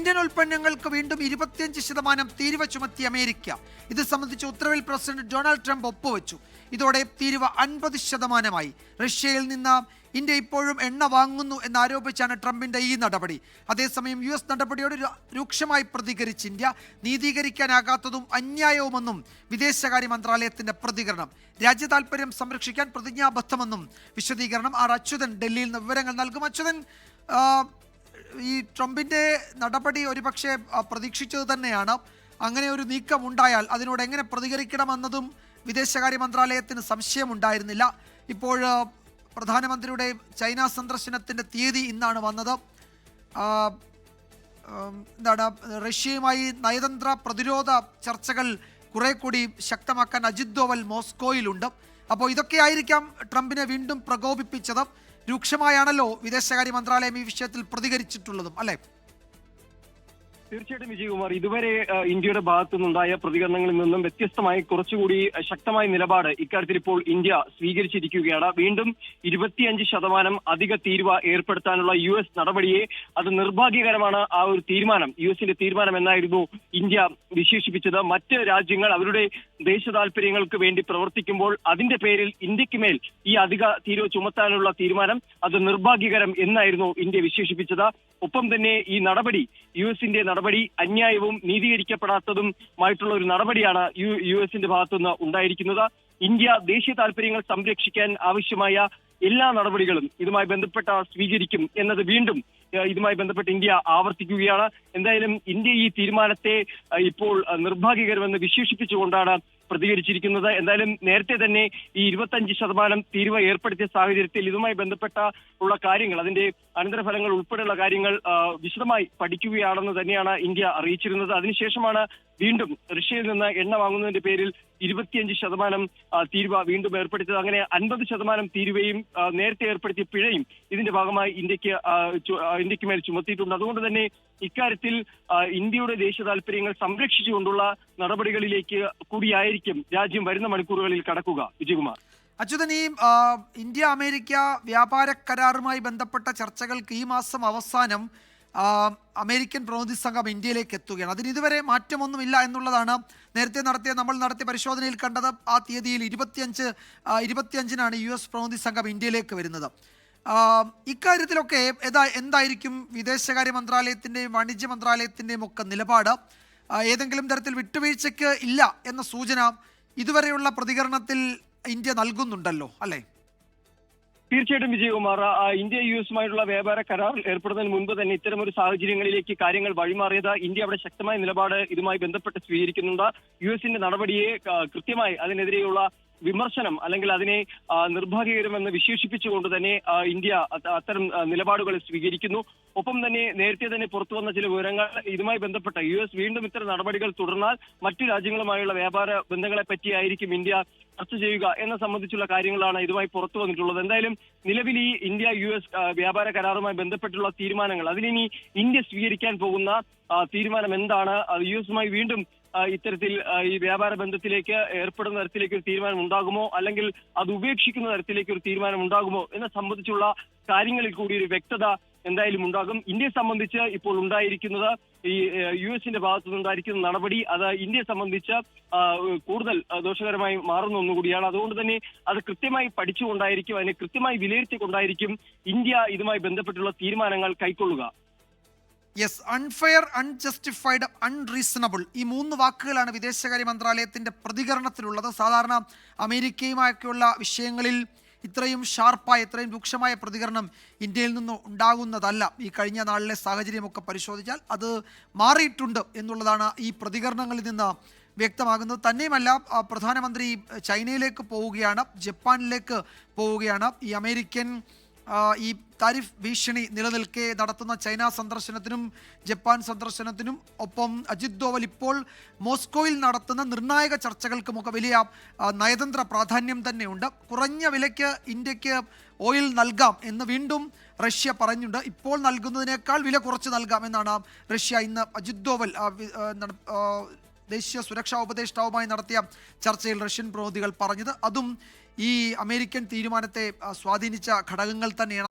Indian ഉൽപ്പന്നങ്ങൾക്ക് വീണ്ടും 25% തീരുവ ചുമത്തി അമേരിക്ക. ഇത് സംബന്ധിച്ച് ഉത്തരവിൽ പ്രസിഡന്റ് ഡൊണാൾഡ് ട്രംപ് ഒപ്പുവെച്ചു. ഇതോടെ തീരുവ 50%. റഷ്യയിൽ നിന്ന് ഇന്ത്യ ഇപ്പോഴും എണ്ണ വാങ്ങുന്നു എന്നാരോപിച്ചാണ് ട്രംപിന്റെ ഈ നടപടി. അതേസമയം US നടപടിയോട് രൂക്ഷമായി പ്രതികരിച്ച് ഇന്ത്യ. നീതീകരിക്കാനാകാത്തതും അന്യായവുമെന്നും വിദേശകാര്യ മന്ത്രാലയത്തിന്റെ പ്രതികരണം. രാജ്യ താൽപര്യം സംരക്ഷിക്കാൻ പ്രതിജ്ഞാബദ്ധമെന്നും വിശദീകരണം. അച്യുതൻ ഡൽഹിയിൽ നിന്ന് വിവരങ്ങൾ നൽകും. അച്യുതൻ, ഈ ട്രംപിന്റെ നടപടി ഒരുപക്ഷെ പ്രതീക്ഷിച്ചത് തന്നെയാണ്. അങ്ങനെ ഒരു നീക്കം ഉണ്ടായാൽ അതിനോട് എങ്ങനെ പ്രതികരിക്കണമെന്നതും വിദേശകാര്യ മന്ത്രാലയത്തിന് സംശയമുണ്ടായിരുന്നില്ല. ഇപ്പോൾ പ്രധാനമന്ത്രിയുടെ ചൈന സന്ദർശനത്തിന്റെ തീയതി ഇന്നാണ് വന്നത്. റഷ്യയുമായി നയതന്ത്ര പ്രതിരോധ ചർച്ചകൾ കുറെ കൂടി ശക്തമാക്കാൻ അജിത് ഡോവൽ മോസ്കോയിലുണ്ട്. അപ്പോൾ ഇതൊക്കെയായിരിക്കാം ട്രംപിനെ വീണ്ടും പ്രകോപിപ്പിച്ചത്. രൂക്ഷമായാണല്ലോ വിദേശകാര്യ മന്ത്രാലയം ഈ വിഷയത്തിൽ പ്രതികരിച്ചിട്ടുള്ളതും, അല്ലേ? തീർച്ചയായിട്ടും വിജയകുമാർ, ഇതുവരെ ഇന്ത്യയുടെ ഭാഗത്തു നിന്നുണ്ടായ പ്രതികരണങ്ങളിൽ നിന്നും വ്യത്യസ്തമായി കുറച്ചുകൂടി ശക്തമായ നിലപാട് ഇക്കാര്യത്തിൽ ഇപ്പോൾ ഇന്ത്യ സ്വീകരിച്ചിരിക്കുകയാണ്. വീണ്ടും 25% അധിക തീരുവ ഏർപ്പെടുത്താനുള്ള US നടപടിയെ അത് നിർഭാഗ്യകരമാണ്. ആ ഒരു തീരുമാനം, US-ന്റെ തീരുമാനം എന്നായിരുന്നു ഇന്ത്യ വിശേഷിപ്പിച്ചത്. മറ്റ് രാജ്യങ്ങൾ അവരുടെ ദേശ താൽപര്യങ്ങൾക്ക് വേണ്ടി പ്രവർത്തിക്കുമ്പോൾ അതിന്റെ പേരിൽ ഇന്ത്യക്ക് മേൽ ഈ അധിക തീരുവ ചുമത്താനുള്ള തീരുമാനം അത് നിർഭാഗ്യകരം എന്നായിരുന്നു ഇന്ത്യ വിശേഷിപ്പിച്ചത്. ഒപ്പം തന്നെ ഈ നടപടി, US-ന്റെ നടപടി അന്യായവും നീതീകരിക്കപ്പെടാത്തതുമായിട്ടുള്ള ഒരു നടപടിയാണ് US-ന്റെ ഭാഗത്തുനിന്ന് ഉണ്ടായിരിക്കുന്നത്. ഇന്ത്യ ദേശീയ താൽപര്യങ്ങൾ സംരക്ഷിക്കാൻ ആവശ്യമായ എല്ലാ നടപടികളും ഇതുമായി ബന്ധപ്പെട്ട സ്വീകരിക്കും എന്നത് വീണ്ടും ഇതുമായി ബന്ധപ്പെട്ട് ഇന്ത്യ ആവർത്തിക്കുകയാണ്. എന്തായാലും ഇന്ത്യ ഈ തീരുമാനത്തെ ഇപ്പോൾ നിർഭാഗ്യകരമെന്ന് വിശേഷിപ്പിച്ചുകൊണ്ടാണ് പ്രതികരിച്ചിരിക്കുന്നത്. എന്തായാലും നേരത്തെ തന്നെ ഈ 25% തീരുവ ഏർപ്പെടുത്തിയ സാഹചര്യത്തിൽ ഇതുമായി ബന്ധപ്പെട്ട ഉള്ള കാര്യങ്ങൾ, അതിന്റെ അനന്തരഫലങ്ങൾ ഉൾപ്പെടെയുള്ള കാര്യങ്ങൾ വിശദമായി പഠിക്കുകയാണെന്ന് തന്നെയാണ് ഇന്ത്യ അറിയിച്ചിരുന്നത്. അതിനുശേഷമാണ് വീണ്ടും റഷ്യയിൽ നിന്ന് എണ്ണ വാങ്ങുന്നതിന്റെ പേരിൽ 25% തീരുവ വീണ്ടും ഏർപ്പെടുത്തിയത്. അങ്ങനെ 50% തീരുവയും നേരത്തെ ഏർപ്പെടുത്തിയ പിഴയും ഇതിന്റെ ഭാഗമായി ഇന്ത്യക്ക് മേൽ ചുമത്തിയിട്ടുണ്ട്. അതുകൊണ്ട് തന്നെ ഇക്കാര്യത്തിൽ ഇന്ത്യയുടെ ദേശീയ താൽപര്യങ്ങൾ സംരക്ഷിച്ചുകൊണ്ടുള്ള നടപടികളിലേക്ക് കൂടിയായിരിക്കും രാജ്യം വരുന്ന മണിക്കൂറുകളിൽ കടക്കുക. വിജയകുമാർ. അച്യുതൻ, ഈ ഇന്ത്യ അമേരിക്ക വ്യാപാര കരാറുമായി ബന്ധപ്പെട്ട ചർച്ചകൾക്ക് ഈ മാസം അവസാനം അമേരിക്കൻ പ്രതിനിധി സംഘം ഇന്ത്യയിലേക്ക് എത്തുകയാണ്. അതിന് ഇതുവരെ മാറ്റമൊന്നുമില്ല എന്നുള്ളതാണ് നമ്മൾ നടത്തിയ പരിശോധനയിൽ കണ്ടത്. ആ തീയതിയിൽ 25-നാണ് US പ്രതിനിധി സംഘം ഇന്ത്യയിലേക്ക് വരുന്നത്. ഇക്കാര്യത്തിലൊക്കെ എന്തായിരിക്കും വിദേശകാര്യ മന്ത്രാലയത്തിൻ്റെയും വാണിജ്യ മന്ത്രാലയത്തിൻ്റെയും ഒക്കെ നിലപാട്? ഏതെങ്കിലും തരത്തിൽ വിട്ടുവീഴ്ചയ്ക്ക് ഇല്ല എന്ന സൂചന ഇതുവരെയുള്ള പ്രതികരണത്തിൽ ഇന്ത്യ നൽകുന്നുണ്ടല്ലോ, അല്ലേ? തീർച്ചയായിട്ടും വിജയകുമാർ, ഇന്ത്യ US-മായിട്ടുള്ള വ്യാപാര കരാർ ഏർപ്പെടുന്നതിന് മുൻപ് തന്നെ ഇത്തരമൊരു സാഹചര്യങ്ങളിലേക്ക് കാര്യങ്ങൾ വഴിമാറിയത് ഇന്ത്യ അവിടെ ശക്തമായ നിലപാട് ഇതുമായി ബന്ധപ്പെട്ട് സ്വീകരിക്കുന്നുണ്ട്. US-ന്റെ നടപടിയെ കൃത്യമായി അതിനെതിരെയുള്ള വിമർശനം അല്ലെങ്കിൽ അതിനെ നിർഭാഗ്യകരമെന്ന് വിശേഷിപ്പിച്ചുകൊണ്ട് തന്നെ ഇന്ത്യ അത്തരം നിലപാടുകൾ സ്വീകരിക്കുന്നു. ഒപ്പം തന്നെ നേരത്തെ തന്നെ പുറത്തു വന്ന ചില വിവരങ്ങൾ ഇതുമായി ബന്ധപ്പെട്ട US വീണ്ടും ഇത്തരം നടപടികൾ തുടർന്നാൽ മറ്റു രാജ്യങ്ങളുമായുള്ള വ്യാപാര ബന്ധങ്ങളെ പറ്റിയായിരിക്കും ഇന്ത്യ ചർച്ച ചെയ്യുക എന്ന സംബന്ധിച്ചുള്ള കാര്യങ്ങളാണ് ഇതുമായി പുറത്തു വന്നിട്ടുള്ളത്. എന്തായാലും നിലവിൽ ഈ ഇന്ത്യ-US വ്യാപാര കരാറുമായി ബന്ധപ്പെട്ടുള്ള തീരുമാനങ്ങൾ, അതിനി ഇന്ത്യ സ്വീകരിക്കാൻ പോകുന്ന തീരുമാനം എന്താണ്? US-മായി വീണ്ടും ഇത്തരത്തിൽ ഈ വ്യാപാര ബന്ധത്തിലേക്ക് ഏർപ്പെടുന്ന തരത്തിലേക്ക് ഒരു തീരുമാനം ഉണ്ടാകുമോ, അല്ലെങ്കിൽ അത് ഉപേക്ഷിക്കുന്ന തരത്തിലേക്ക് ഒരു തീരുമാനം ഉണ്ടാകുമോ എന്ന സംബന്ധിച്ചുള്ള കാര്യങ്ങളിൽ കൂടി ഒരു വ്യക്തത എന്തായാലും ഉണ്ടാകും. ഇന്ത്യയെ സംബന്ധിച്ച് ഇപ്പോൾ ഉണ്ടായിരിക്കുന്നത് ഈ US-ന്റെ ഭാഗത്തു നിന്നുണ്ടായിരിക്കുന്ന നടപടി അത് ഇന്ത്യയെ സംബന്ധിച്ച് കൂടുതൽ ദോഷകരമായി മാറുന്ന ഒന്നുകൂടിയാണ്. അതുകൊണ്ട് തന്നെ അത് കൃത്യമായി പഠിച്ചുകൊണ്ടായിരിക്കും, അതിനെ കൃത്യമായി വിലയിരുത്തിക്കൊണ്ടായിരിക്കും ഇന്ത്യ ഇതുമായി ബന്ധപ്പെട്ടുള്ള തീരുമാനങ്ങൾ കൈക്കൊള്ളുക. യെസ്, അൺഫെയർ, അൺജസ്റ്റിഫൈഡ്, അൺറീസണബിൾ, ഈ 3 വാക്കുകളാണ് വിദേശകാര്യ മന്ത്രാലയത്തിൻ്റെ പ്രതികരണത്തിലുള്ളത്. സാധാരണ അമേരിക്കയുമായൊക്കെയുള്ള വിഷയങ്ങളിൽ ഇത്രയും ഷാർപ്പായ, ഇത്രയും രൂക്ഷമായ പ്രതികരണം ഇന്ത്യയിൽ നിന്ന് ഉണ്ടാകുന്നതല്ല. ഈ കഴിഞ്ഞ നാളിലെ സാഹചര്യമൊക്കെ പരിശോധിച്ചാൽ അത് മാറിയിട്ടുണ്ട് എന്നുള്ളതാണ് ഈ പ്രതികരണങ്ങളിൽ നിന്ന് വ്യക്തമാകുന്നത്. തന്നെയുമല്ല, പ്രധാനമന്ത്രി ചൈനയിലേക്ക് പോവുകയാണ്, ജപ്പാനിലേക്ക് പോവുകയാണ്. ഈ അമേരിക്കൻ ഈ താരിഫ് ഭീഷണി നിലനിൽക്കെ നടത്തുന്ന ചൈന സന്ദർശനത്തിനും ജപ്പാൻ സന്ദർശനത്തിനും ഒപ്പം അജിത് ഡോവൽ ഇപ്പോൾ മോസ്കോയിൽ നടത്തുന്ന നിർണായക ചർച്ചകൾക്കുമൊക്കെ വലിയ നയതന്ത്ര പ്രാധാന്യം തന്നെയുണ്ട്. കുറഞ്ഞ വിലയ്ക്ക് ഇന്ത്യക്ക് ഓയിൽ നൽകാം എന്ന് വീണ്ടും റഷ്യ പറഞ്ഞിട്ടുണ്ട്. ഇപ്പോൾ നൽകുന്നതിനേക്കാൾ വില കുറച്ച് നൽകാം എന്നാണ് റഷ്യ ഇന്ന് അജിത് ഡോവൽ ദേശീയ സുരക്ഷാ ഉപദേഷ്ടാവുമായി നടത്തിയ ചർച്ചയിൽ റഷ്യൻ പ്രതിനിധികൾ പറഞ്ഞത്. അതും ഈ അമേരിക്കൻ തീരുമാനത്തെ സ്വാധീനിച്ച ഘടകങ്ങൾ തന്നെയാണ്.